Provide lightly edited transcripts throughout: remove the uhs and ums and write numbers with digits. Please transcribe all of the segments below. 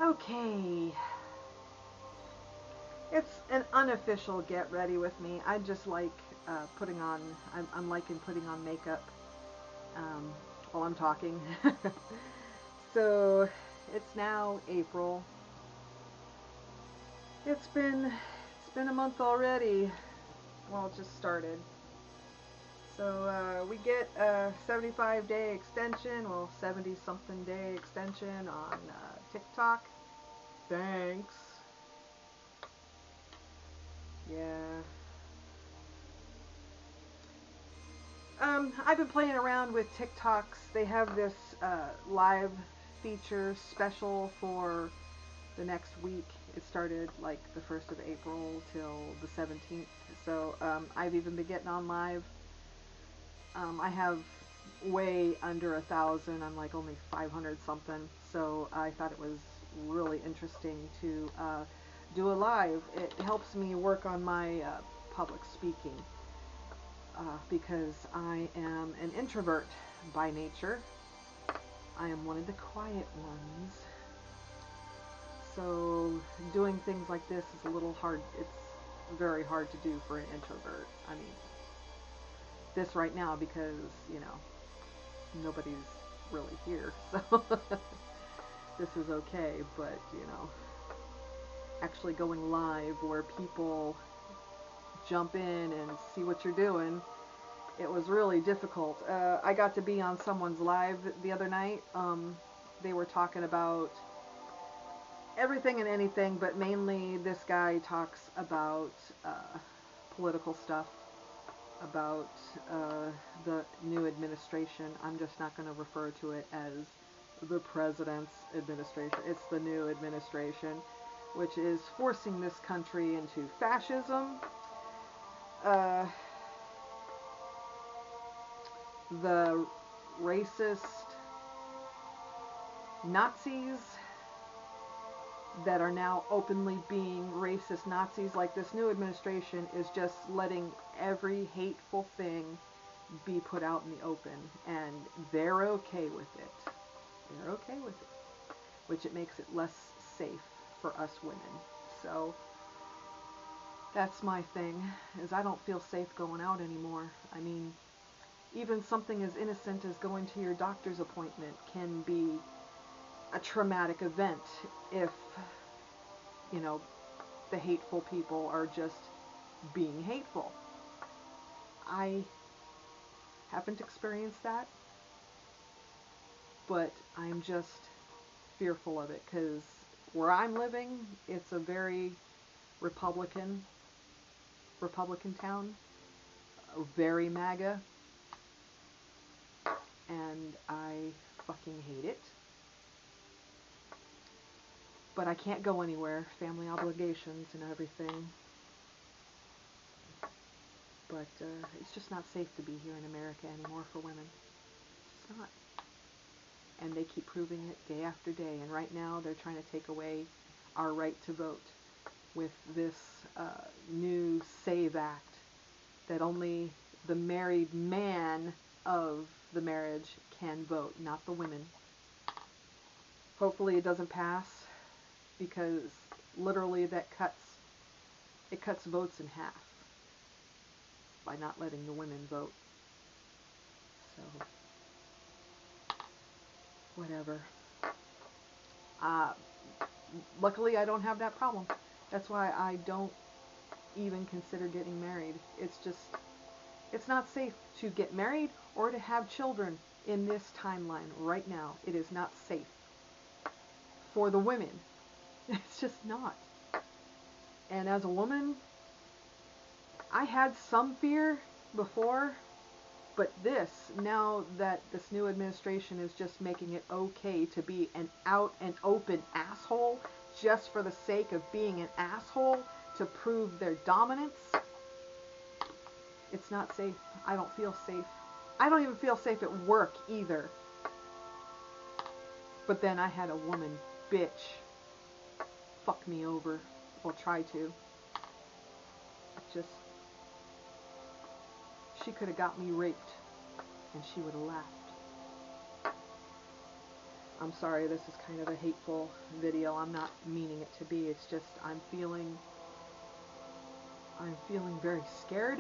Okay, it's an unofficial get ready with me. I just like putting on, I'm liking putting on makeup um, while I'm talking. So it's now April. It's been a month already. Well, it just started. So we get a 75-day extension, well, 70 something day extension on TikTok. Thanks. Yeah. I've been playing around with TikToks. They have this live feature special for the next week. It started like the 1st of April till the 17th. So I've even been getting on live. I have way under 1,000. I'm like only 500 something. So I thought it was really interesting to do a live. It helps me work on my public speaking. Because I am an introvert by nature. I am one of the quiet ones. So doing things like this is a little hard. It's very hard to do for an introvert. I mean, this right now because, you know, nobody's really here. So this is okay, but, you know, actually going live where people jump in and see what you're doing, it was really difficult. I got to be on someone's live the other night. They were talking about everything and anything, but mainly this guy talks about political stuff, about the new administration. I'm just not going to refer to it as the president's administration. It's the new administration, which is forcing this country into fascism. Uh, the racist Nazis that are now openly being racist Nazis, like this new administration is just letting every hateful thing be put out in the open, and they're okay with it. They're okay with it, which it makes it less safe for us women. So that's my thing, is I don't feel safe going out anymore. I mean, even something as innocent as going to your doctor's appointment can be a traumatic event if, you know, the hateful people are just being hateful. I haven't experienced that, but I'm just fearful of it because where I'm living, it's a very Republican town, very MAGA, and I fucking hate it. But I can't go anywhere, family obligations and everything. But it's just not safe to be here in America anymore for women. It's not. And they keep proving it day after day. And right now they're trying to take away our right to vote with this new SAVE Act that only the married man of the marriage can vote, not the women. Hopefully it doesn't pass, because literally it cuts votes in half by not letting the women vote. So whatever. Uh, Luckily I don't have that problem. That's why I don't even consider getting married. It's not safe to get married or to have children in this timeline right now. It is not safe for the women. It's just not. And as a woman, I had some fear before, but now that this new administration is just making it okay to be an out and open asshole just for the sake of being an asshole to prove their dominance, it's not safe. I don't feel safe. I don't even feel safe at work either. But then I had a woman bitch fuck me over. Well, try to. Just, she could have got me raped and she would have laughed. I'm sorry, this is kind of a hateful video. I'm not meaning it to be. It's just I'm feeling very scared.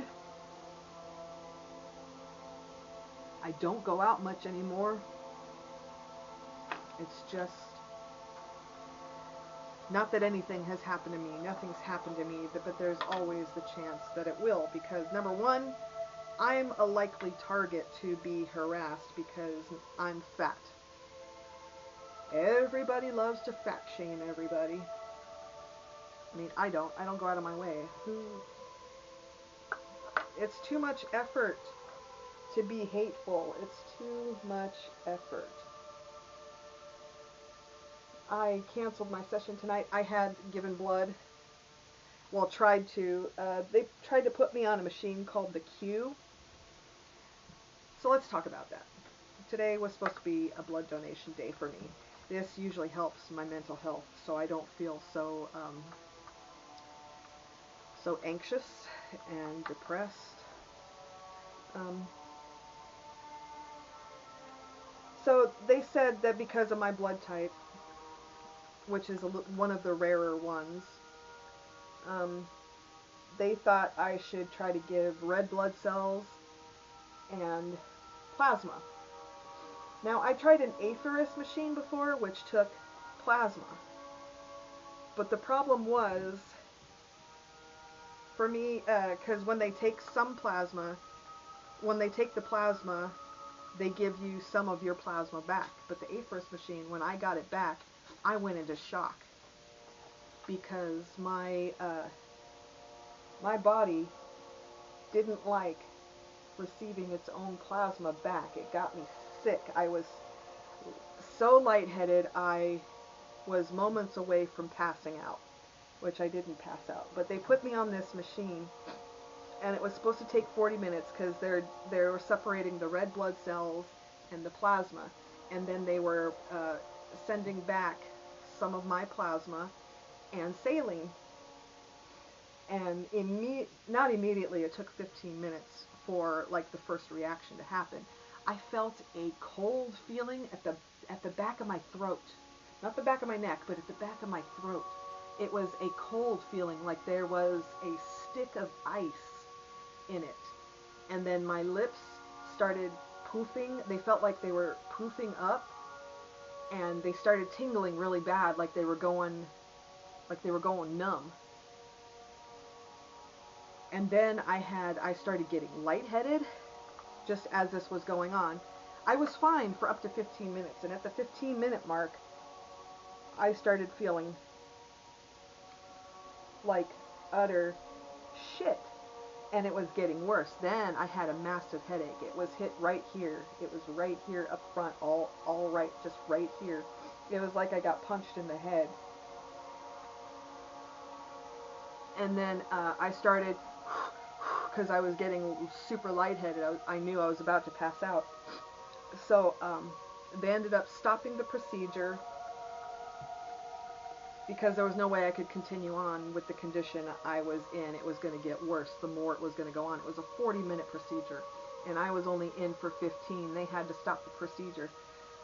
I don't go out much anymore. It's just not that anything has happened to me. Nothing's happened to me, but there's always the chance that it will, because number one, I'm a likely target to be harassed because I'm fat. Everybody loves to fat shame everybody. I mean, I don't go out of my way. It's too much effort to be hateful. It's too much effort. I canceled my session tonight. I had given blood. Well, tried to. They tried to put me on a machine called the Q. So let's talk about that. Today was supposed to be a blood donation day for me. This usually helps my mental health, so I don't feel so anxious and depressed. So they said that because of my blood type, which is one of the rarer ones, they thought I should try to give red blood cells and plasma. Now, I tried an apheresis machine before, which took plasma. But the problem was, for me, because when they take some plasma, when they take the plasma, they give you some of your plasma back. But the apheresis machine, when I got it back, I went into shock. Because my body didn't like receiving its own plasma back. It got me sick. I was so lightheaded, I was moments away from passing out, which I didn't pass out. But they put me on this machine, and it was supposed to take 40 minutes because they were separating the red blood cells and the plasma, and then they were sending back some of my plasma and saline. And not immediately, it took 15 minutes for like the first reaction to happen. I felt a cold feeling at the back of my throat. Not the back of my neck, but at the back of my throat. It was a cold feeling, like there was a stick of ice in it. And then my lips started poofing. They felt like they were poofing up, and they started tingling really bad, like they were going numb. And then I started getting lightheaded just as this was going on. I was fine for up to 15 minutes, and at the 15-minute mark, I started feeling like utter shit, and it was getting worse. Then I had a massive headache. It was hit right here. It was right here up front, all right, just right here. It was like I got punched in the head. And then I started, because I was getting super lightheaded. I knew I was about to pass out. So they ended up stopping the procedure because there was no way I could continue on with the condition I was in. It was going to get worse the more it was going to go on. It was a 40-minute procedure, and I was only in for 15. They had to stop the procedure.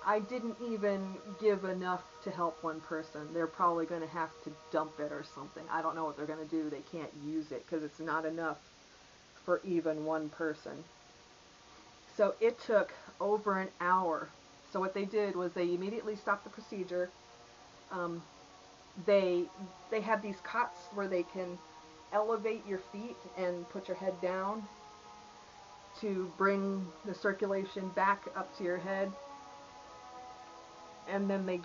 I didn't even give enough to help one person. They're probably going to have to dump it or something. I don't know what they're going to do. They can't use it because it's not enough for even one person. So it took over an hour. So what they did was they immediately stopped the procedure. They have these cots where they can elevate your feet and put your head down to bring the circulation back up to your head. And then they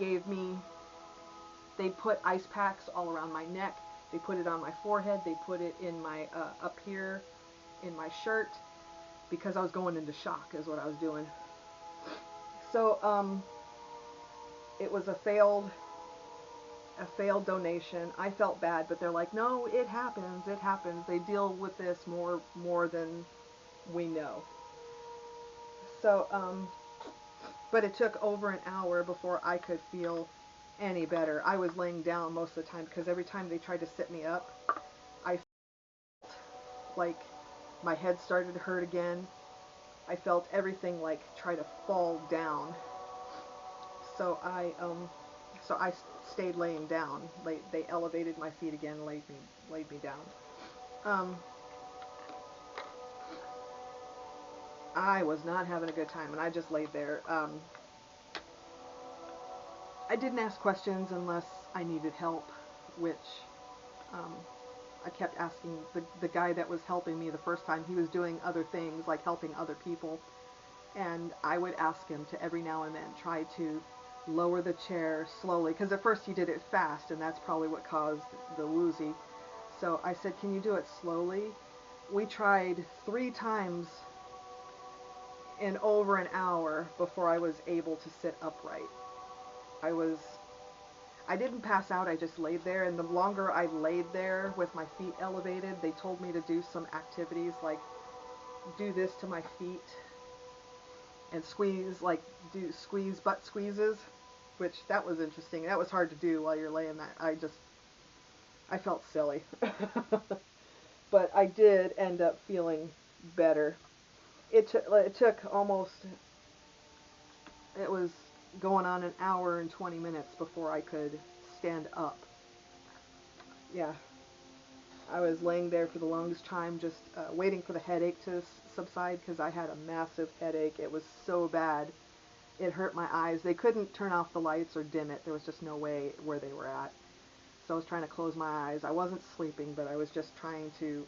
put ice packs all around my neck. They put it on my forehead. They put it in my, up here in my shirt, because I was going into shock is what I was doing. So, it was a failed donation. I felt bad, but they're like, no, it happens. They deal with this more than we know. So, but it took over an hour before I could feel any better. I was laying down most of the time because every time they tried to sit me up, I felt like my head started to hurt again. I felt everything like try to fall down. So I stayed laying down. They elevated my feet again, laid me down. Um, I was not having a good time, and I just laid there. I didn't ask questions unless I needed help, which um, I kept asking the guy that was helping me the first time. He was doing other things, like helping other people, and I would ask him to every now and then try to lower the chair slowly, because at first he did it fast, and that's probably what caused the woozy. So I said, can you do it slowly? We tried 3 times in over an hour before I was able to sit upright. I was I didn't pass out, I just laid there, and the longer I laid there with my feet elevated, they told me to do some activities like do this to my feet and squeeze, like squeeze butt squeezes, which that was interesting. That was hard to do while you're laying there. I felt silly. But I did end up feeling better. It took almost, it was going on an hour and 20 minutes before I could stand up. Yeah, I was laying there for the longest time, just waiting for the headache to subside, because I had a massive headache. It was so bad. It hurt my eyes. They couldn't turn off the lights or dim it. There was just no way where they were at. So I was trying to close my eyes. I wasn't sleeping, but I was just trying to,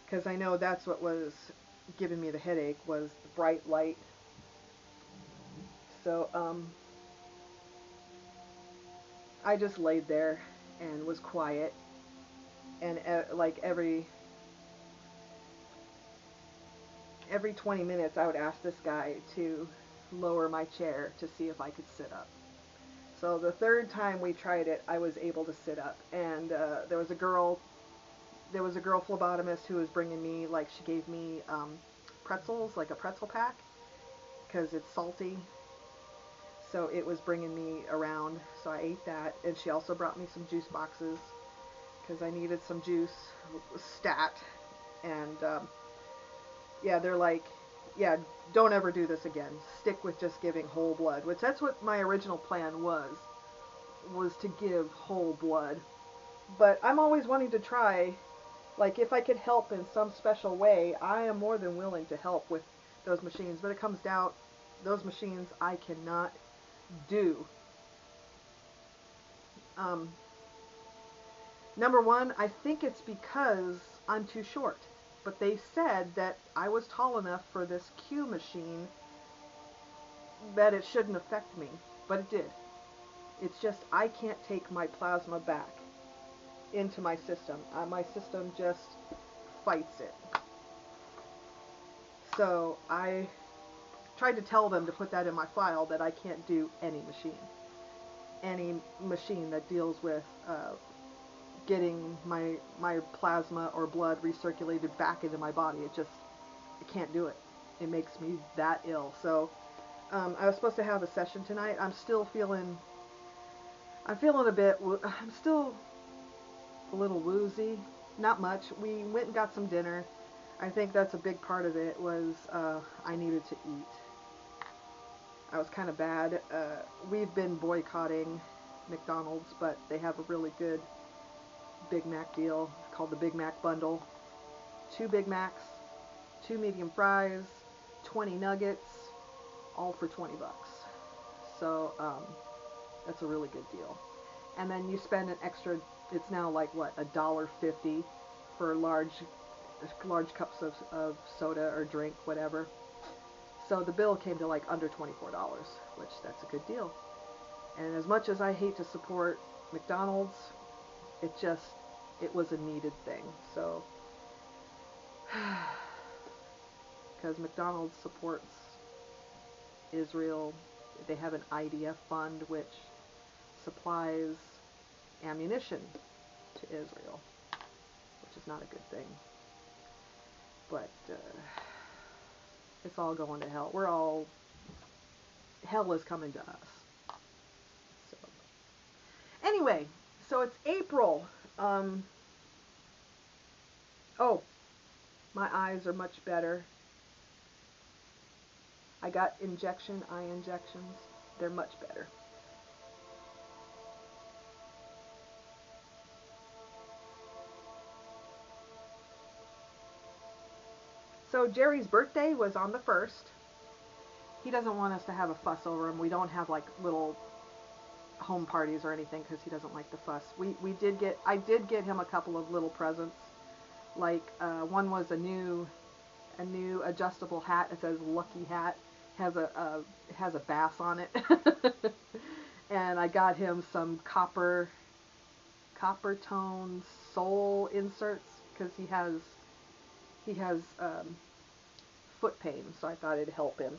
because I know that's what was giving me the headache, was the bright light. So I just laid there and was quiet, and like every 20 minutes I would ask this guy to lower my chair to see if I could sit up. So the third time we tried it, I was able to sit up, and there was a girl phlebotomist who was bringing me, like, she gave me pretzels, like a pretzel pack, because it's salty. So it was bringing me around, so I ate that, and she also brought me some juice boxes, because I needed some juice, stat, and yeah, they're like, yeah, don't ever do this again. Stick with just giving whole blood, which that's what my original plan was to give whole blood. But I'm always wanting to try, like, if I could help in some special way, I am more than willing to help with those machines. But it comes down, those machines I cannot do. Number one, I think it's because I'm too short. But they said that I was tall enough for this Q machine that it shouldn't affect me. But it did. It's just I can't take my plasma back into my system. My system just fights it. So I tried to tell them to put that in my file, that I can't do any machine. Any machine that deals with getting my plasma or blood recirculated back into my body. I can't do it. It makes me that ill. So I was supposed to have a session tonight. I'm still feeling I'm still a little woozy. Not much. We went and got some dinner. I think that's a big part of it, was I needed to eat. I was kind of bad. We've been boycotting McDonald's, but they have a really good Big Mac deal called the Big Mac Bundle. 2 Big Macs, 2 medium fries, 20 nuggets, all for 20 bucks. So that's a really good deal. And then you spend an extra, it's now like what, $1.50 for large cups of soda or drink, whatever. So the bill came to like under $24, which that's a good deal. And as much as I hate to support McDonald's, it was a needed thing. So, because McDonald's supports Israel, they have an IDF fund which supplies ammunition to Israel, which is not a good thing. But it's all going to hell. Hell is coming to us. So, anyway, so it's April. Oh, my eyes are much better. I got eye injections. They're much better. So Jerry's birthday was on the 1st. He doesn't want us to have a fuss over him. We don't have like little home parties or anything because he doesn't like the fuss. I did get him a couple of little presents. Like one was a new adjustable hat. It says Lucky Hat. Has a bass on it. And I got him some copper tone sole inserts because he has foot pain, so I thought it'd help him.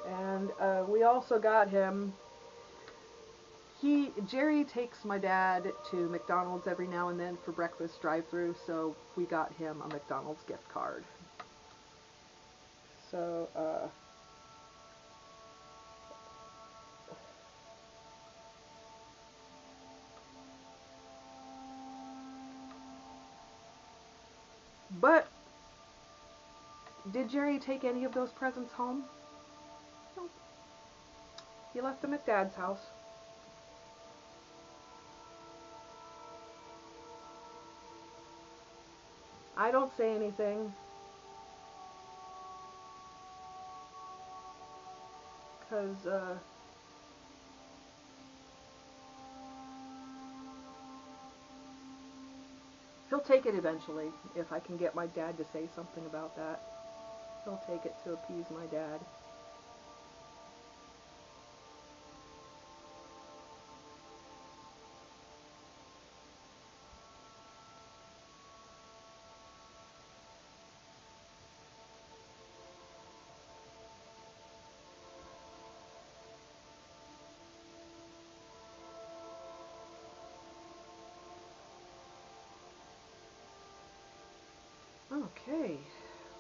And we also got him. Jerry takes my dad to McDonald's every now and then for breakfast drive-through, so we got him a McDonald's gift card. So but did Jerry take any of those presents home? No. He left them at Dad's house. I don't say anything because he'll take it eventually if I can get my dad to say something about that. He'll take it to appease my dad. Okay,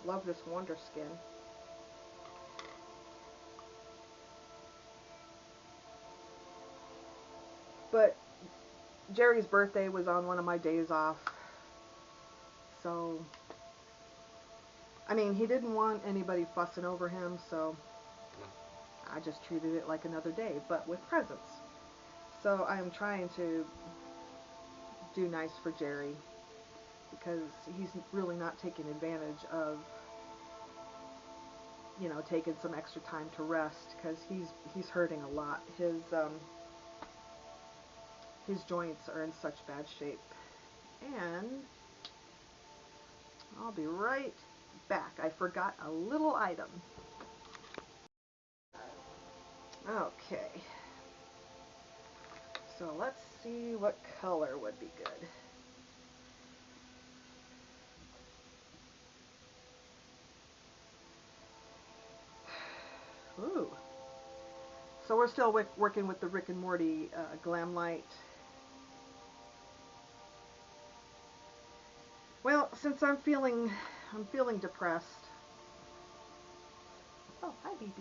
love this Wonder Skin. But Jerry's birthday was on one of my days off, so I mean, he didn't want anybody fussing over him, so I just treated it like another day, but with presents. So I'm trying to do nice for Jerry because he's really not taking advantage of, you know, taking some extra time to rest because he's hurting a lot. His joints are in such bad shape. And I'll be right back. I forgot a little item. Okay. So let's see what color would be good. Ooh. So we're still working with the Rick and Morty Glamlite. Well, since I'm feeling depressed. Oh, hi, BB.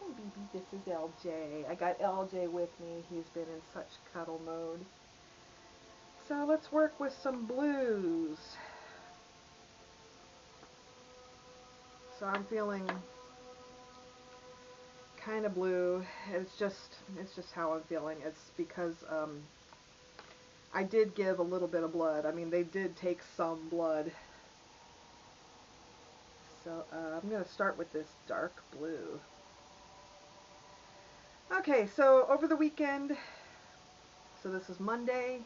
Hi, BB. This is LJ. I got LJ with me. He's been in such cuddle mode. So let's work with some blues. So I'm feeling kind of blue. It's just how I'm feeling. It's because I did give a little bit of blood. I mean, they did take some blood. So I'm going to start with this dark blue. Okay, so over the weekend, so this is Monday.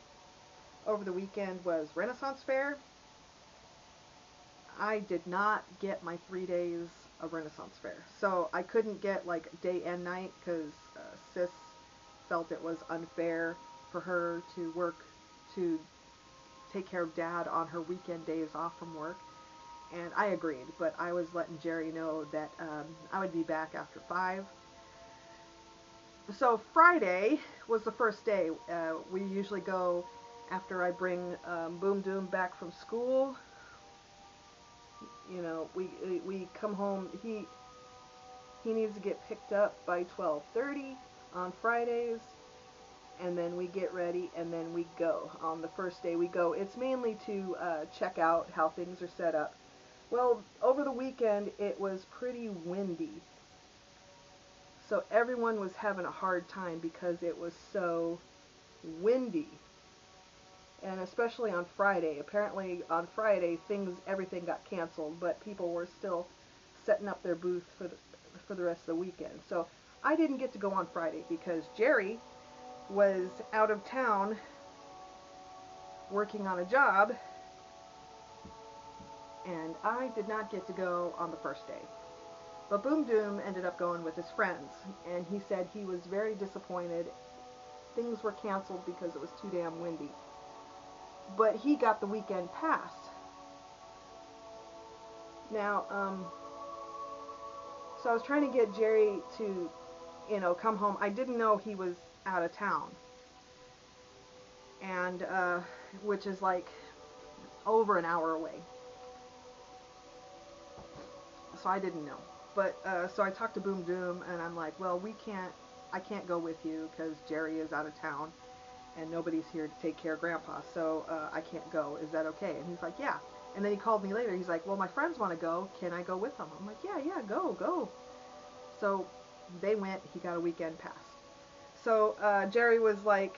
Over the weekend was Renaissance Fair. I did not get my 3 days of Renaissance Fair. So I couldn't get like day and night because Sis felt it was unfair for her to work to take care of Dad on her weekend days off from work. And I agreed, but I was letting Jerry know that I would be back after 5. So Friday was the first day. We usually go after I bring Boom Doom back from school. You know, we come home. He needs to get picked up by 12:30 on Fridays, and then we get ready, and then we go. On the first day we go. It's mainly to check out how things are set up. Well, over the weekend it was pretty windy. So everyone was having a hard time because it was so windy. And especially on Friday. Apparently on Friday everything got canceled, but people were still setting up their booth for the rest of the weekend. So I didn't get to go on Friday because Jerry was out of town working on a job, and I did not get to go on the first day. But Boom Doom ended up going with his friends, and he said he was very disappointed. Things were canceled because it was too damn windy. But he got the weekend pass. Now, so I was trying to get Jerry to, come home. I didn't know he was out of town. And, which is like over an hour away. So I didn't know. But, so I talked to Boom Doom, and I'm like, well, I can't go with you because Jerry is out of town, and nobody's here to take care of Grandpa, so I can't go. Is that okay? And he's like, yeah. And then he called me later. He's like, well, my friends want to go. Can I go with them? I'm like, yeah, go. So they went. He got a weekend pass. So Jerry was like,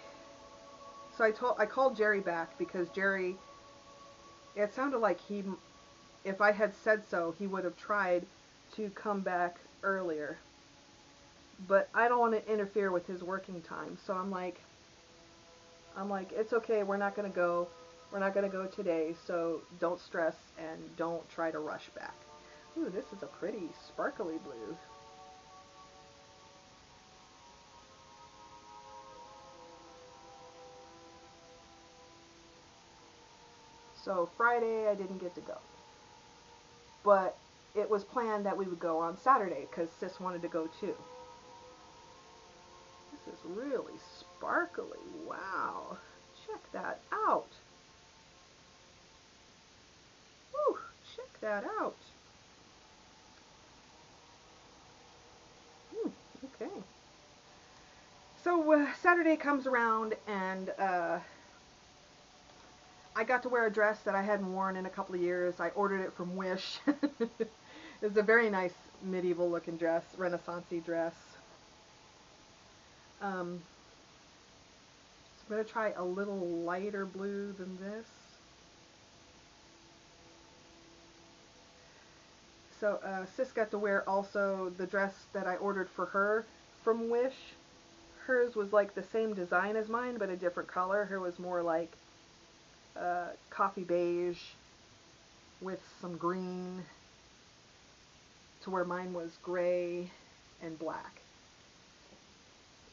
so I called Jerry back because Jerry, it sounded like if I had said so, he would have tried to come back earlier. But I don't want to interfere with his working time. So I'm like, it's okay. We're not going to go. We're not going to go today. So don't stress and don't try to rush back. Ooh, this is a pretty sparkly blue. So Friday I didn't get to go. But it was planned that we would go on Saturday because Sis wanted to go too. This is really sparkly. Wow. Check that out. Whew, check that out. Okay. So Saturday comes around, and I got to wear a dress that I hadn't worn in a couple of years. I ordered it from Wish. It's a very nice medieval looking dress, Renaissance-y dress. So I'm going to try a little lighter blue than this. So Sis got to wear also the dress that I ordered for her from Wish. Hers was like the same design as mine, but a different color. Her was more like coffee beige with some green, to where mine was gray and black.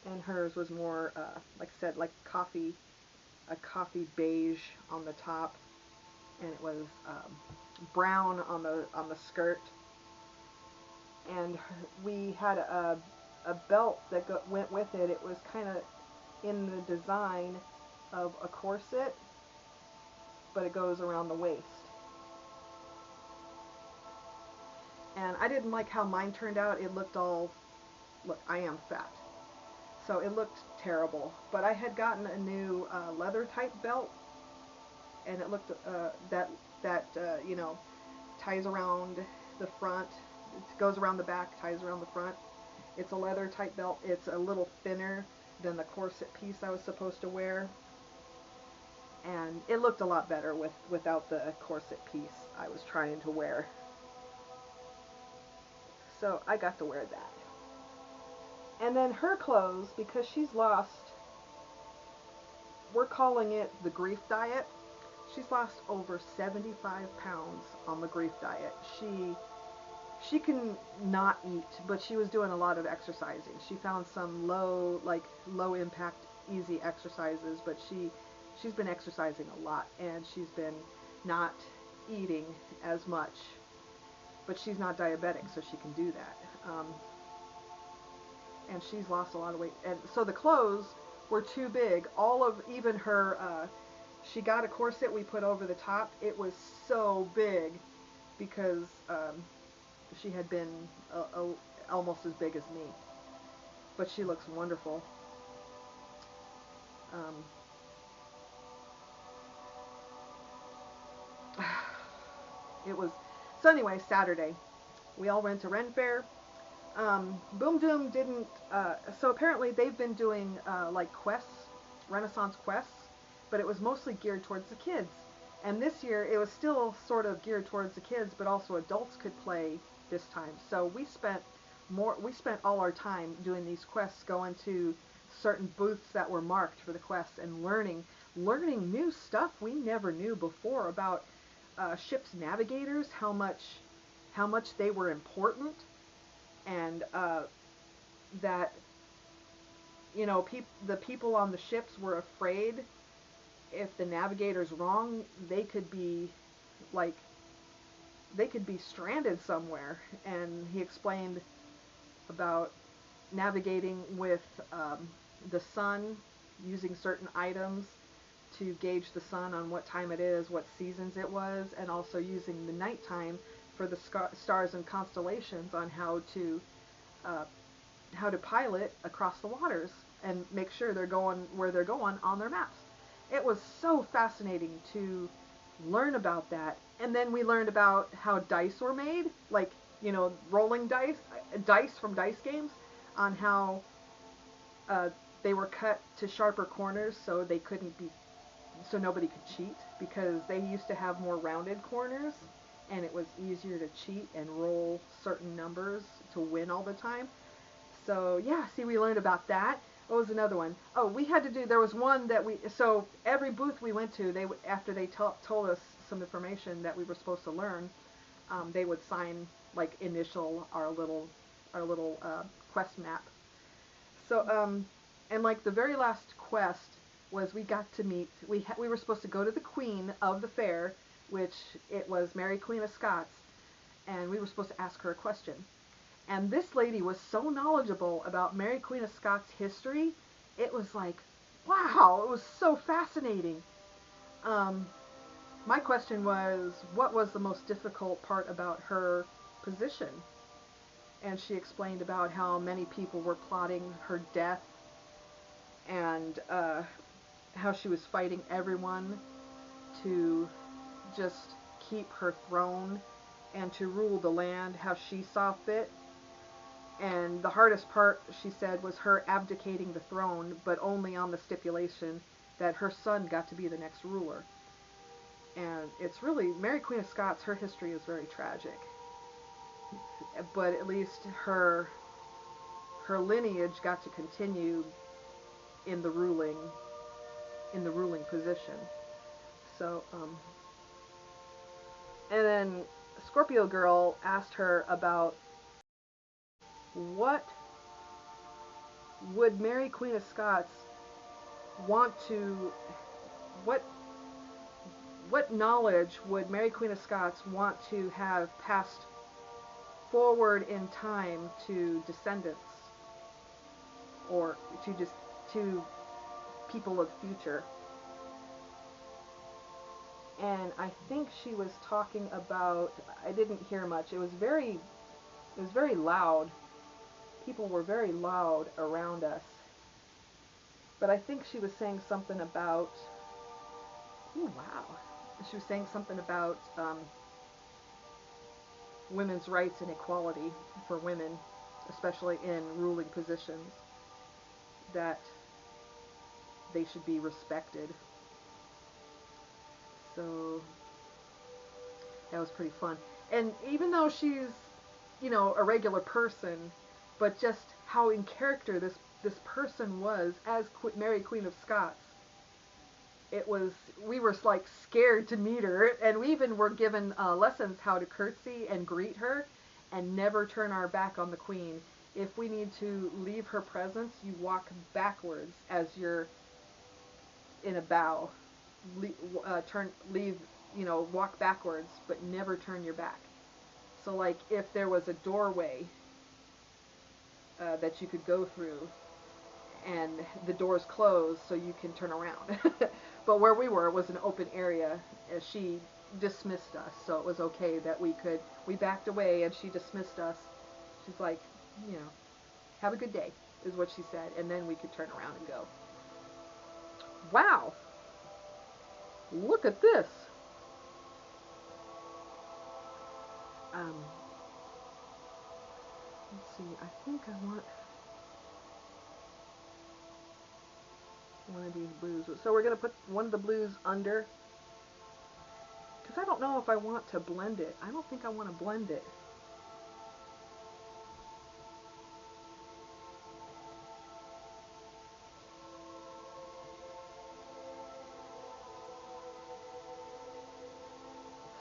And hers was more, like I said, like a coffee beige on the top, and it was brown on the skirt. And we had a belt that went with it. It was kind of in the design of a corset, but it goes around the waist. And I didn't like how mine turned out. It looked look, I am fat. So it looked terrible. But I had gotten a new leather type belt, and it looked, ties around the front. It goes around the back, ties around the front. It's a leather type belt. It's a little thinner than the corset piece I was supposed to wear. And it looked a lot better without the corset piece I was trying to wear. So I got to wear that. And then her clothes, because she's lost, we're calling it the grief diet. She's lost over 75 pounds on the grief diet. She can not eat, but she was doing a lot of exercising. She found some low impact, easy exercises, but she's been exercising a lot, and she's been not eating as much. But she's not diabetic, so she can do that. And she's lost a lot of weight. And so the clothes were too big. Even her, she got a corset we put over the top. It was so big because she had been almost as big as me. But she looks wonderful. It was, so anyway, Saturday. We all went to Ren Fair. Boom Doom didn't. So apparently they've been doing like quests, Renaissance quests, but it was mostly geared towards the kids. And this year it was still sort of geared towards the kids, but also adults could play this time. So we spent more. We spent all our time doing these quests, going to certain booths that were marked for the quests, and learning new stuff we never knew before about ships' navigators, how much they were important, and that the people on the ships were afraid if the navigator's wrong, like they could be stranded somewhere. And he explained about navigating with the sun, using certain items to gauge the sun on what time it is, what seasons it was, and also using the nighttime for the stars and constellations on uh, how to pilot across the waters and make sure they're going where they're going on their maps. It was so fascinating to learn about that. And then we learned about how dice were made, like, rolling dice from dice games, on how uh, they were cut to sharper corners so nobody could cheat, because they used to have more rounded corners and it was easier to cheat and roll certain numbers to win all the time. So yeah, see, we learned about that. What was another one? Oh, there was one that so every booth we went to, after they told us some information that we were supposed to learn, they would sign, like, initial our little quest map. So, and like the very last quest was we got to meet, we were supposed to go to the queen of the fair, which it was Mary Queen of Scots, and we were supposed to ask her a question. And this lady was so knowledgeable about Mary Queen of Scots history. It was like, wow, it was so fascinating. My question was, what was the most difficult part about her position? And she explained about how many people were plotting her death, and how she was fighting everyone to just keep her throne and to rule the land how she saw fit. And the hardest part, she said, was her abdicating the throne, but only on the stipulation that her son got to be the next ruler. And it's really, Mary Queen of Scots, her history is very tragic. But at least her lineage got to continue in the ruling position. So, and then Scorpio Girl asked her about what would Mary Queen of Scots want to, what knowledge would Mary Queen of Scots want to have passed forward in time to descendants, or to people of the future. And I think she was talking about, I didn't hear much. It was very loud. People were very loud around us. But I think she was saying something about, oh wow. She was saying something about women's rights and equality for women, especially in ruling positions, that they should be respected. So that was pretty fun. And even though she's, a regular person, but just how in character this person was as Mary Queen of Scots, we were like scared to meet her, and we even were given lessons how to curtsy and greet her and never turn our back on the queen. If we need to leave her presence, you walk backwards as you're in a bow. Walk backwards, but never turn your back. So, like, if there was a doorway that you could go through, and the door's closed, so you can turn around. But where we were was an open area. She dismissed us, so it was okay that we backed away, and she dismissed us. She's like, have a good day, is what she said, and then we could turn around and go. Wow! Look at this! Let's see, I think I want one of these blues. So we're going to put one of the blues under, because I don't know if I want to blend it. I don't think I want to blend it.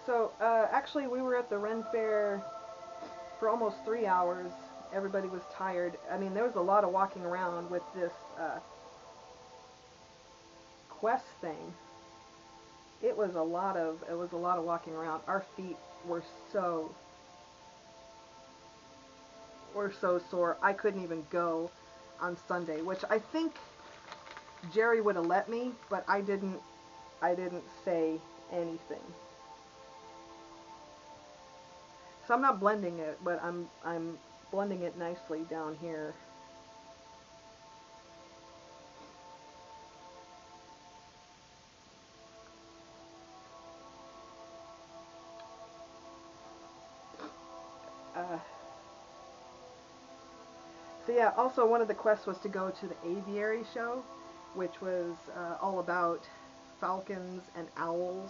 So, actually, we were at the Ren Fair for almost 3 hours. Everybody was tired. I mean, there was a lot of walking around with this quest thing. It was a lot of walking around. Our feet were so sore. I couldn't even go on Sunday, which I think Jerry would have let me, but I didn't say anything. So I'm not blending it, but I'm blending it nicely down here. So yeah, also one of the quests was to go to the aviary show, which was all about falcons and owls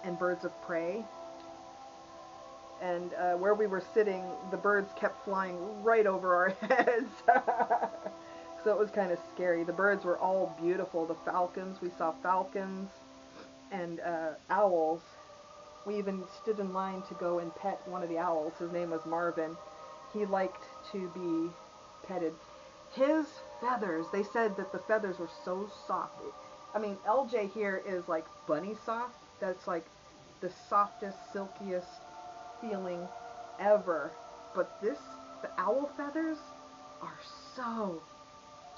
and birds of prey. And where we were sitting, the birds kept flying right over our heads. So it was kind of scary. The birds were all beautiful. The falcons, we saw falcons and owls. We even stood in line to go and pet one of the owls. His name was Marvin. He liked to be petted. His feathers, they said that the feathers were so soft. I mean, LJ here is like bunny soft. That's like the softest, silkiest feeling ever. But the owl feathers are so,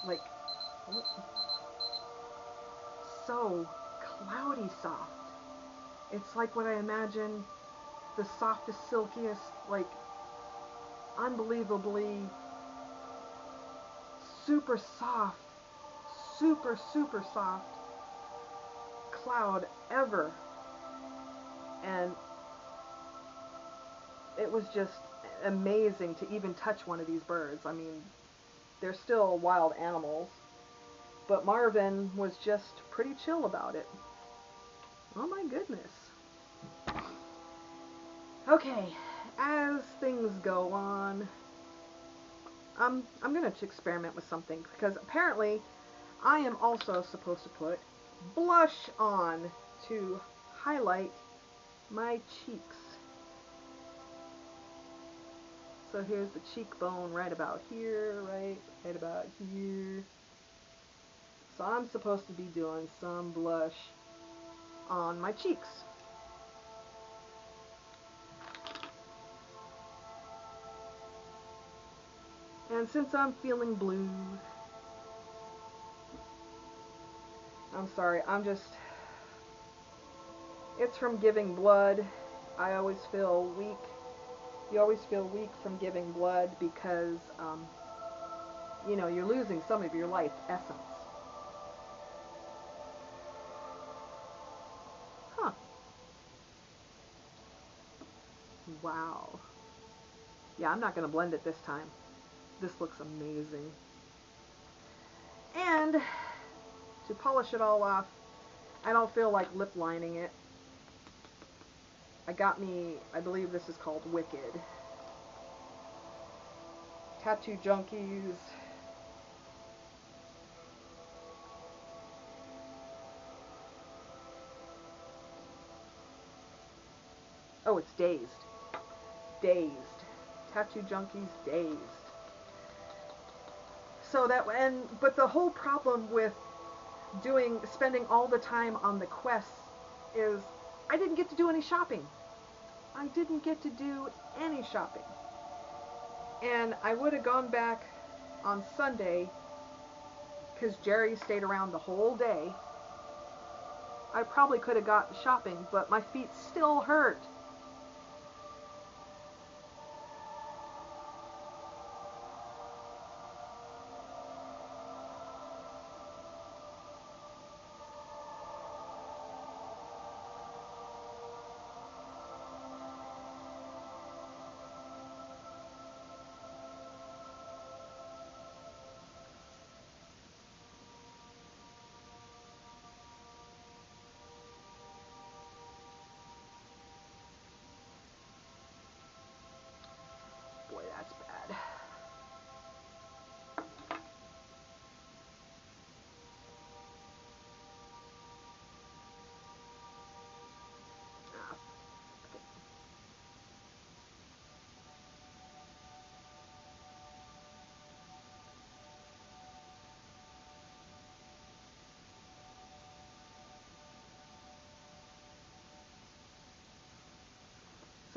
like, so cloudy soft. It's like what I imagine the softest, silkiest, like, unbelievably super soft, super soft cloud ever. And it was just amazing to even touch one of these birds. I mean, they're still wild animals, but Marvin was just pretty chill about it. Oh my goodness. Okay, as things go on, I'm gonna experiment with something, because apparently I am also supposed to put blush on to highlight my cheeks. So here's the cheekbone right about here, right about here. So I'm supposed to be doing some blush on my cheeks. And since I'm feeling blue, I'm sorry, it's from giving blood. I always feel weak. You always feel weak from giving blood because, you know, you're losing some of your life essence. Huh. Wow. Yeah, I'm not going to blend it this time. This looks amazing. And to polish it all off, I don't feel like lip lining it. I believe this is called Wicked. Tattoo Junkies. Oh, it's Dazed. Dazed. Tattoo Junkies Dazed. So but the whole problem with spending all the time on the quests is I didn't get to do any shopping. I didn't get to do any shopping. And I would have gone back on Sunday because Jerry stayed around the whole day. I probably could have got shopping, but my feet still hurt.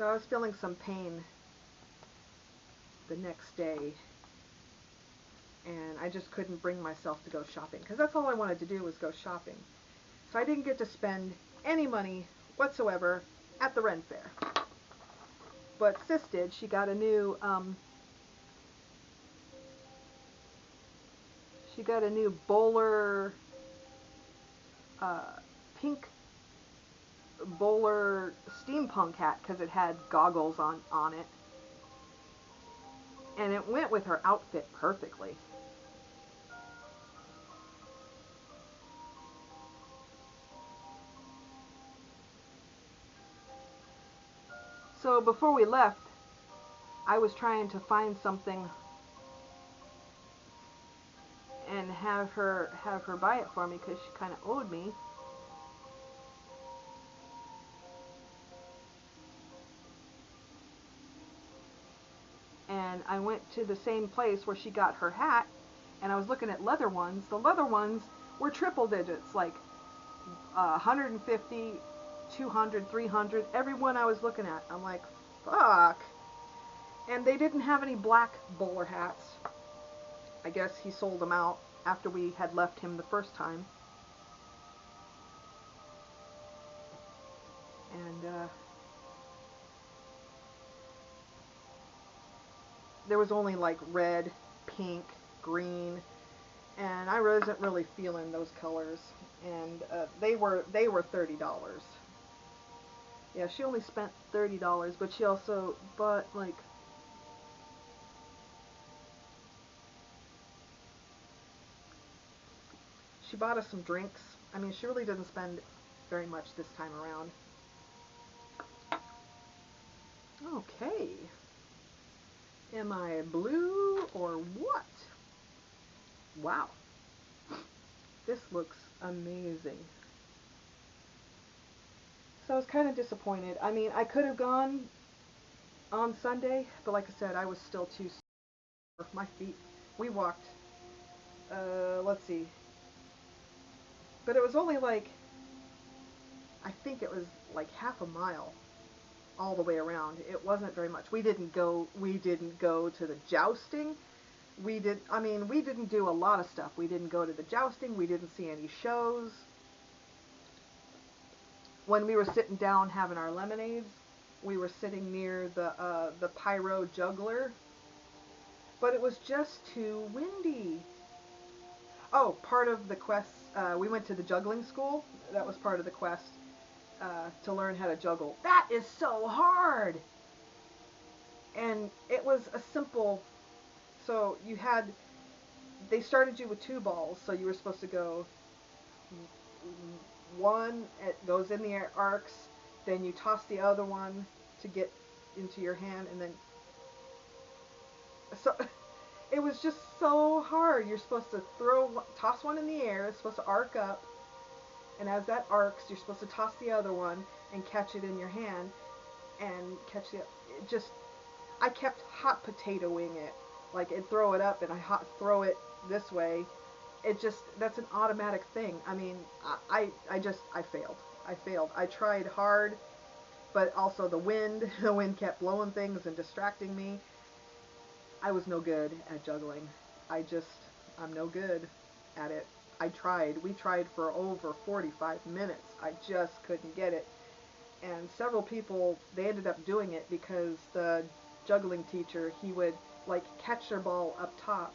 So I was feeling some pain the next day, and I just couldn't bring myself to go shopping, because that's all I wanted to do was go shopping. So I didn't get to spend any money whatsoever at the Ren Fair. But Sis did. She got a new bowler, pink bowler steampunk hat, because it had goggles on it, and it went with her outfit perfectly. So before we left, I was trying to find something and have her buy it for me, because she kind of owed me. And I went to the same place where she got her hat, and I was looking at leather ones. The leather ones were triple digits, like 150, 200, 300, every one I was looking at. I'm like, fuck. And they didn't have any black bowler hats. I guess he sold them out after we had left him the first time. And there was only like red, pink, green, and I wasn't really feeling those colors. And they were $30. Yeah, she only spent $30, but she also bought like she bought us some drinks. I mean, she really didn't spend very much this time around. Okay. Am I blue or what? Wow. This looks amazing. So I was kind of disappointed. I mean, I could have gone on Sunday, but like I said, I was still too sore. My feet. We walked, let's see. But it was only like, I think it was like half a mile all the way around. It wasn't very much. We didn't go to the jousting. We didn't do a lot of stuff. We didn't go to the jousting. We didn't see any shows. When we were sitting down having our lemonades, we were sitting near the pyro juggler, but it was just too windy. Oh, part of the quest, we went to the juggling school. That was part of the quest, to learn how to juggle. That is so hard! And it was a simple, so they started you with 2 balls, so you were supposed to go, one, it goes in the air, arcs, then you toss the other one to get into your hand, and then, so, it was just so hard. You're supposed to toss one in the air, it's supposed to arc up, and as that arcs, you're supposed to toss the other one and catch it in your hand, and I kept hot potatoing it. Like, it'd throw it up, and I throw it this way. That's an automatic thing. I mean, I failed. I failed. I tried hard, but also the wind kept blowing things and distracting me. I was no good at juggling. I'm no good at it. We tried for over 45 minutes. I just couldn't get it. And several people, they ended up doing it because the juggling teacher, he would like catch their ball up top,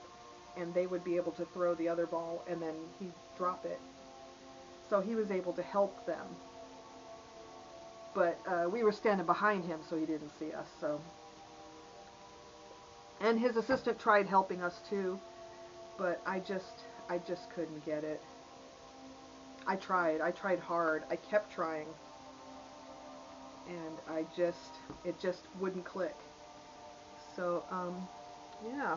and they would be able to throw the other ball, and then he'd drop it. So he was able to help them. But we were standing behind him, so he didn't see us. So, and his assistant tried helping us too, but I just couldn't get it. I tried hard. I kept trying, and it just wouldn't click. So, yeah.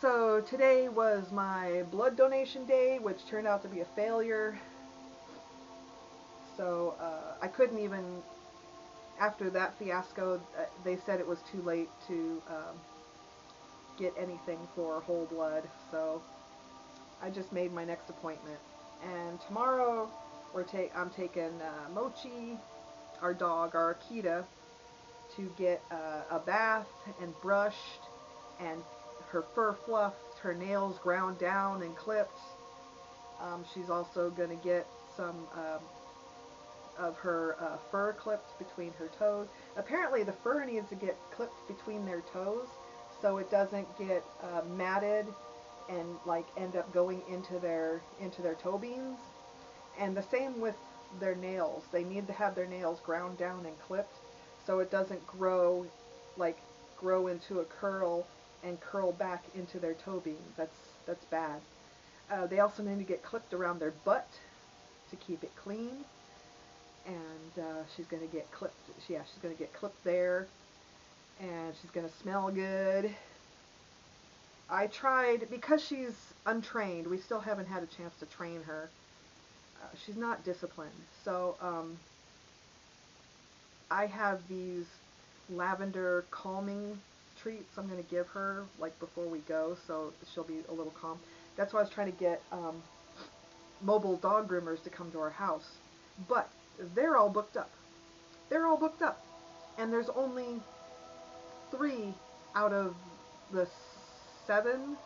So today was my blood donation day, which turned out to be a failure. So I couldn't even, after that fiasco, they said it was too late to get anything for whole blood. So I just made my next appointment. And tomorrow I'm taking mochi our dog, our Akita, to get a bath and brushed and her fur fluffed, her nails ground down and clipped. She's also going to get some of her fur clipped between her toes. Apparently the fur needs to get clipped between their toes so it doesn't get matted and like end up going into their toe beans. And the same with their nails. They need to have their nails ground down and clipped so it doesn't grow into a curl and curl back into their toe beans. That's bad. They also need to get clipped around their butt to keep it clean. And she's gonna get clipped. She's gonna get clipped there, and she's gonna smell good. I tried, because she's untrained. We still haven't had a chance to train her. She's not disciplined, so I have these lavender calming treats I'm gonna give her like before we go, so she'll be a little calm. That's why I was trying to get mobile dog groomers to come to our house, but they're all booked up. They're all booked up. And there's only 3 out of the 7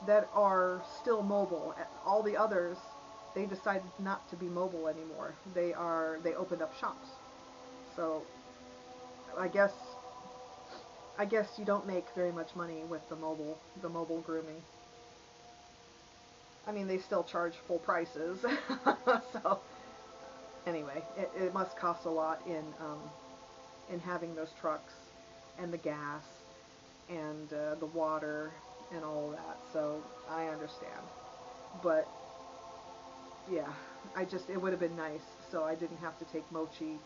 that are still mobile. All the others, they decided not to be mobile anymore. They opened up shops. So I guess you don't make very much money with the mobile grooming. I mean, they still charge full prices. So anyway, it must cost a lot in having those trucks and the gas and the water and all of that. So I understand, but yeah, it would have been nice so I didn't have to take Mochi,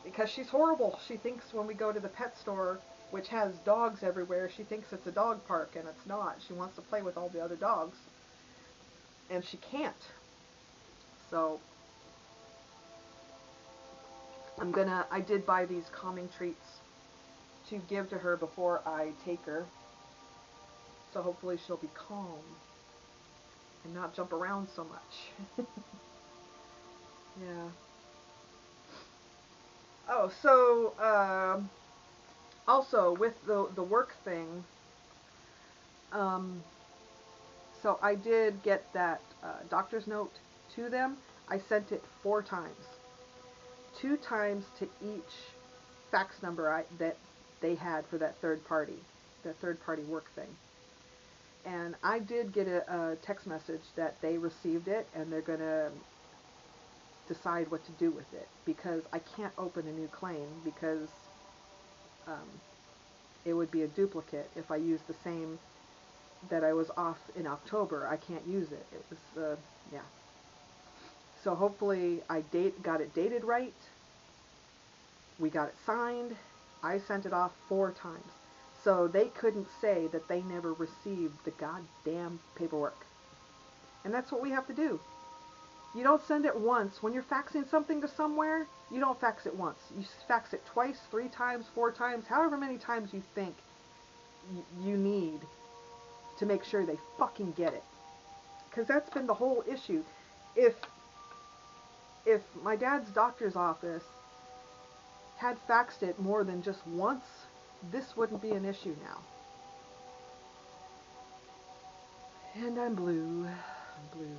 because she's horrible. She thinks when we go to the pet store, which has dogs everywhere, she thinks it's a dog park, and it's not. She wants to play with all the other dogs, and she can't. So I did buy these calming treats to give to her before I take her. So hopefully she'll be calm and not jump around so much. Yeah. Oh, so also with the work thing, so I did get that doctor's note to them. I sent it 4 times. 2 times to each fax number that they had for that third party work thing. And I did get a text message that they received it and they're going to decide what to do with it, because I can't open a new claim because it would be a duplicate if I use the same that I was off in October. I can't use it. It was, yeah. So hopefully I got it dated right. We got it signed. I sent it off 4 times. So they couldn't say that they never received the goddamn paperwork. And that's what we have to do. You don't send it once. When you're faxing something to somewhere, you don't fax it once. You fax it twice, 3 times, 4 times, however many times you think you need to make sure they fucking get it. Because that's been the whole issue. If my dad's doctor's office had faxed it more than just once, this wouldn't be an issue now. And I'm blue. I'm blue.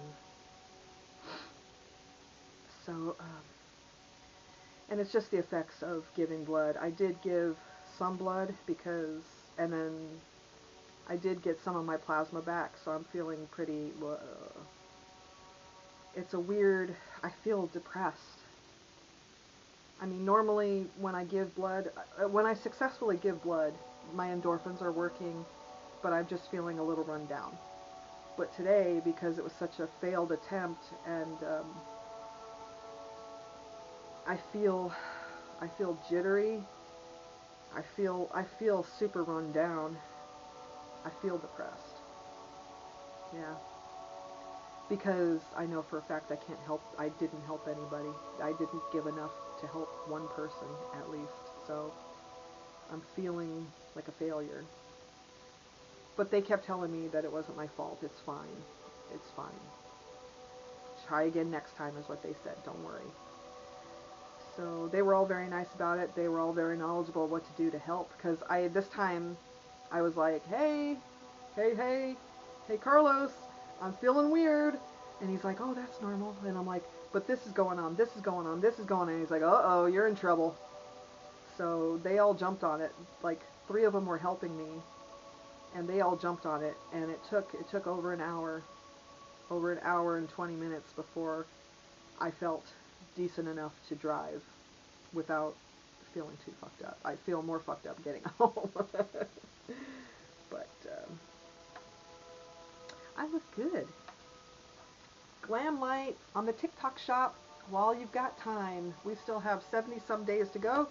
So, and it's just the effects of giving blood. I did give some blood and then I did get some of my plasma back, so I'm feeling pretty, it's a weird, I feel depressed. I mean, normally when I give blood, when I successfully give blood, my endorphins are working, but I'm just feeling a little run down. But today, because it was such a failed attempt, and I feel jittery. I feel super run down. I feel depressed. Yeah. Because I know for a fact I didn't help anybody. I didn't give enough to help one person, at least. So I'm feeling like a failure. But they kept telling me that it wasn't my fault. It's fine. It's fine. Try again next time is what they said. Don't worry. So they were all very nice about it. They were all very knowledgeable what to do to help. Because this time, I was like, hey, Carlos, I'm feeling weird. And he's like, oh, that's normal. And I'm like, but this is going on, this is going on, this is going on. And he's like, uh-oh, you're in trouble. So they all jumped on it. Like 3 of them were helping me, and they all jumped on it. And it took over an hour and 20 minutes before I felt decent enough to drive without feeling too fucked up. I feel more fucked up getting home. But I look good. Glamlite on the TikTok shop while you've got time. We still have 70 some days to go,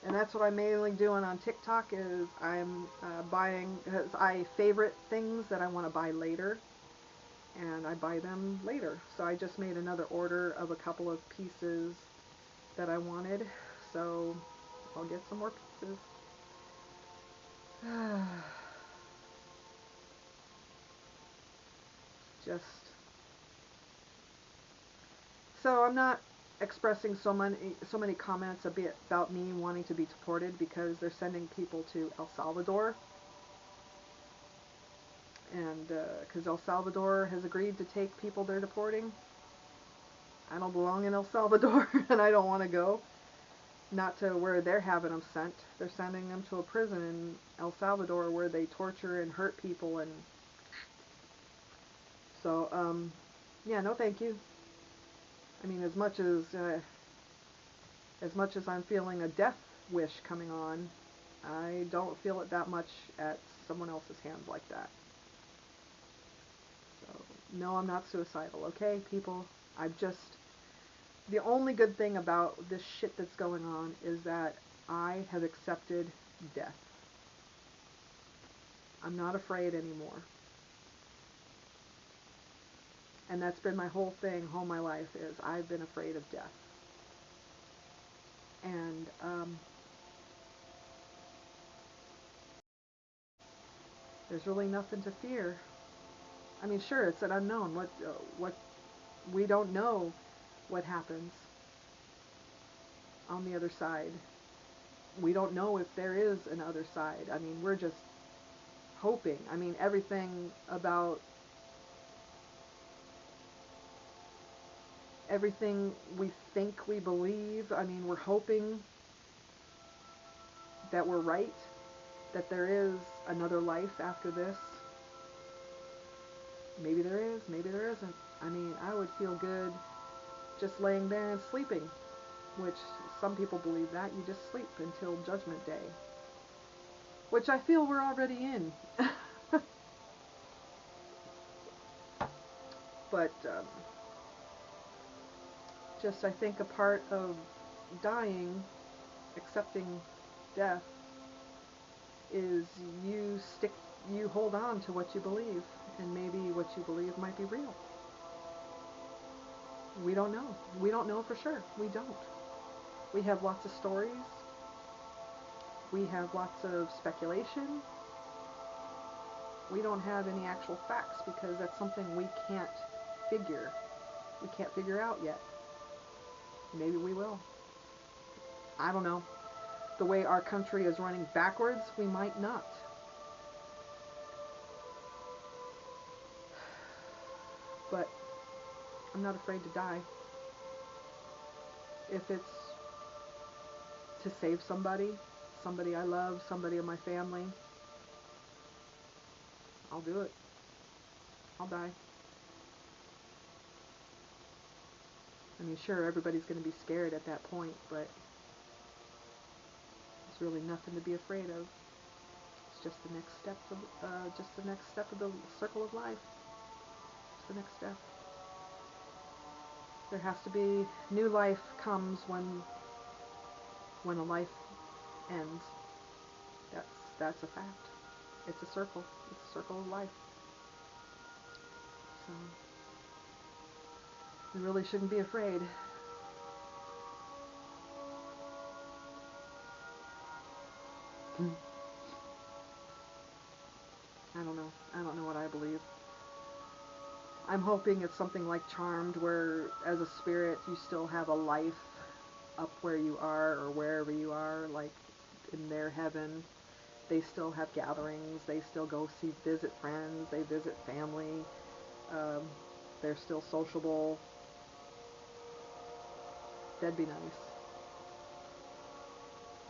and that's what I'm mainly doing on TikTok is I'm buying, because I favorite things that I want to buy later, and I buy them later. So I just made another order of a couple of pieces that I wanted, so I'll get some more pieces. Just so I'm not expressing so many comments about me wanting to be deported, because they're sending people to El Salvador, and because El Salvador has agreed to take people they're deporting. I don't belong in El Salvador, and I don't want to go. Not to where they're having them sent. They're sending them to a prison in El Salvador where they torture and hurt people, and so yeah, no thank you. I mean, as much as I'm feeling a death wish coming on, I don't feel it that much at someone else's hands like that. So no, I'm not suicidal, okay, people? The only good thing about this shit that's going on is that I have accepted death. I'm not afraid anymore. And that's been my whole thing, all my life, is I've been afraid of death. And there's really nothing to fear. I mean, sure, it's an unknown. What we don't know what happens on the other side. We don't know if there is an other side. I mean, we're just hoping. I mean, everything we think we believe, I mean, we're hoping that we're right, that there is another life after this. Maybe there is, maybe there isn't. I mean, I would feel good just laying there and sleeping, which some people believe that. You just sleep until Judgment Day, which I feel we're already in. But just I think a part of dying, accepting death, is you hold on to what you believe, and maybe what you believe might be real. We don't know. We don't know for sure. We don't. We have lots of stories. We have lots of speculation. We don't have any actual facts, because that's something we can't figure. We can't figure out yet. Maybe we will. I don't know. The way our country is running backwards, we might not. But I'm not afraid to die. If it's to save somebody I love, somebody in my family, I'll do it. I'll die. I mean, sure, everybody's going to be scared at that point, but there's really nothing to be afraid of. It's just the next step of the circle of life. It's the next step. There has to be new life comes when a life ends. That's a fact. It's a circle. It's a circle of life. So we really shouldn't be afraid. I don't know. I don't know what I believe. I'm hoping it's something like Charmed, where as a spirit you still have a life up where you are or wherever you are, like in their heaven. They still have gatherings. They still go visit friends. They visit family. Um, they're still sociable. That'd be nice.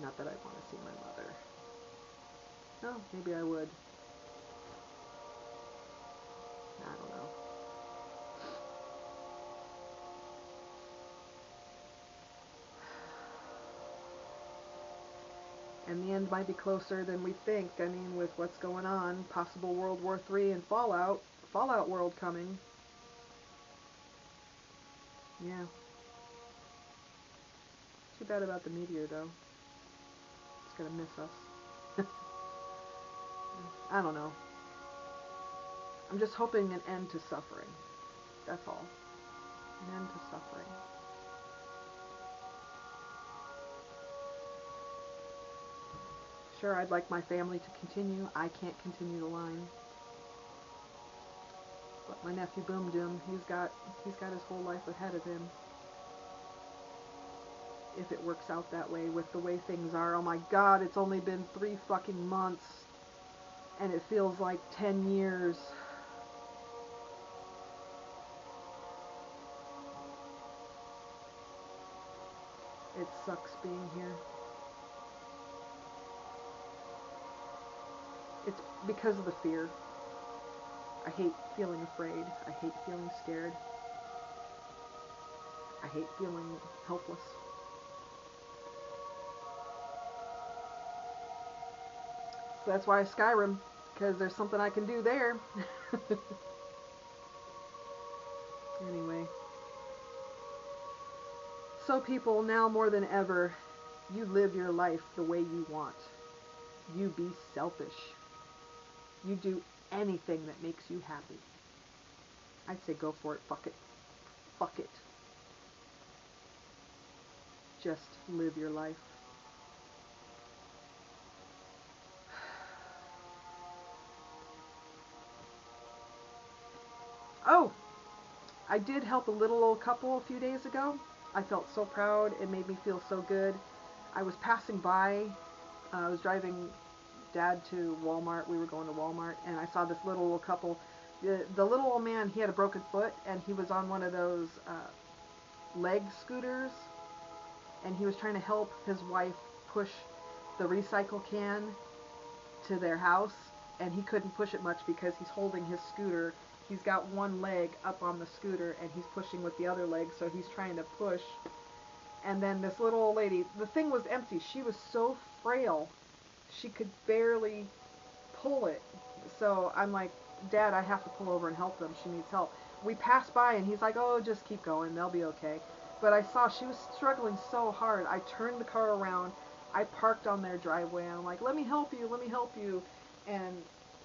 Not that I want to see my mother. No, maybe I would. I don't know. And the end might be closer than we think. I mean, with what's going on, possible World War III and Fallout world coming. Yeah. Too bad about the meteor, though. It's gonna miss us. I don't know. I'm just hoping an end to suffering. That's all. An end to suffering. Sure, I'd like my family to continue. I can't continue the line. But my nephew Boom Doom, he's got his whole life ahead of him. If it works out that way with the way things are. Oh my God, it's only been 3 fucking months. And it feels like 10 years. It sucks being here. It's because of the fear. I hate feeling afraid. I hate feeling scared. I hate feeling helpless. So that's why Skyrim, because there's something I can do there. Anyway. So people, now more than ever, you live your life the way you want. You be selfish. You do anything that makes you happy. I'd say go for it. Fuck it. Fuck it. Just live your life. Oh! I did help a little old couple a few days ago. I felt so proud. It made me feel so good. I was passing by. I was driving Dad to Walmart. We were going to Walmart, and I saw this little old couple. The little old man, he had a broken foot, and he was on one of those leg scooters, and he was trying to help his wife push the recycle can to their house, and he couldn't push it much because he's holding his scooter. He's got one leg up on the scooter, and he's pushing with the other leg, so he's trying to push. And then this little old lady, the thing was empty. She was so frail, she could barely pull it. So I'm like, Dad, I have to pull over and help them. She needs help. We passed by, and he's like, oh, just keep going. They'll be okay. But I saw she was struggling so hard. I turned the car around. I parked on their driveway, and I'm like, let me help you, let me help you. And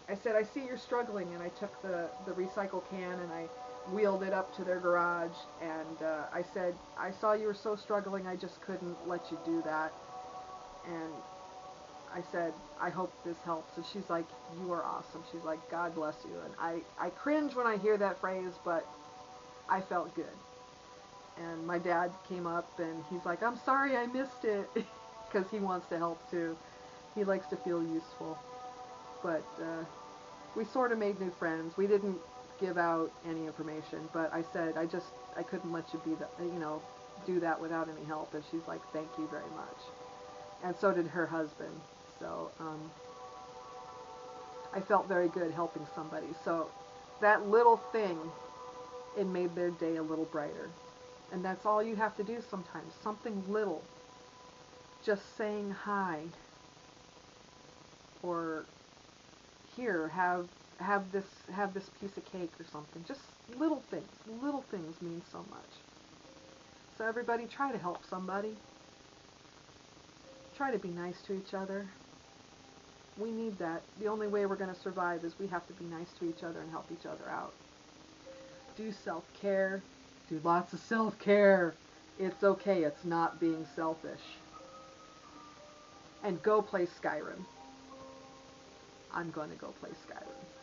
I said, I see you're struggling. And I took the recycle can, and I wheeled it up to their garage. And I said, I saw you were so struggling, I just couldn't let you do that. And I said, I hope this helps. And she's like, you are awesome. She's like, God bless you. And I cringe when I hear that phrase, but I felt good. And my dad came up, and he's like, I'm sorry I missed it. Because he wants to help too. He likes to feel useful. But we sort of made new friends. We didn't give out any information, but I said, I couldn't let you be do that without any help. And she's like, thank you very much. And so did her husband. So I felt very good helping somebody. So that little thing, it made their day a little brighter. And that's all you have to do sometimes. Something little. Just saying hi. Or here, have this piece of cake or something. Just little things. Little things mean so much. So everybody, try to help somebody. Try to be nice to each other. We need that. The only way we're going to survive is we have to be nice to each other and help each other out. Do self-care. Do lots of self-care. It's okay. It's not being selfish. And go play Skyrim. I'm going to go play Skyrim.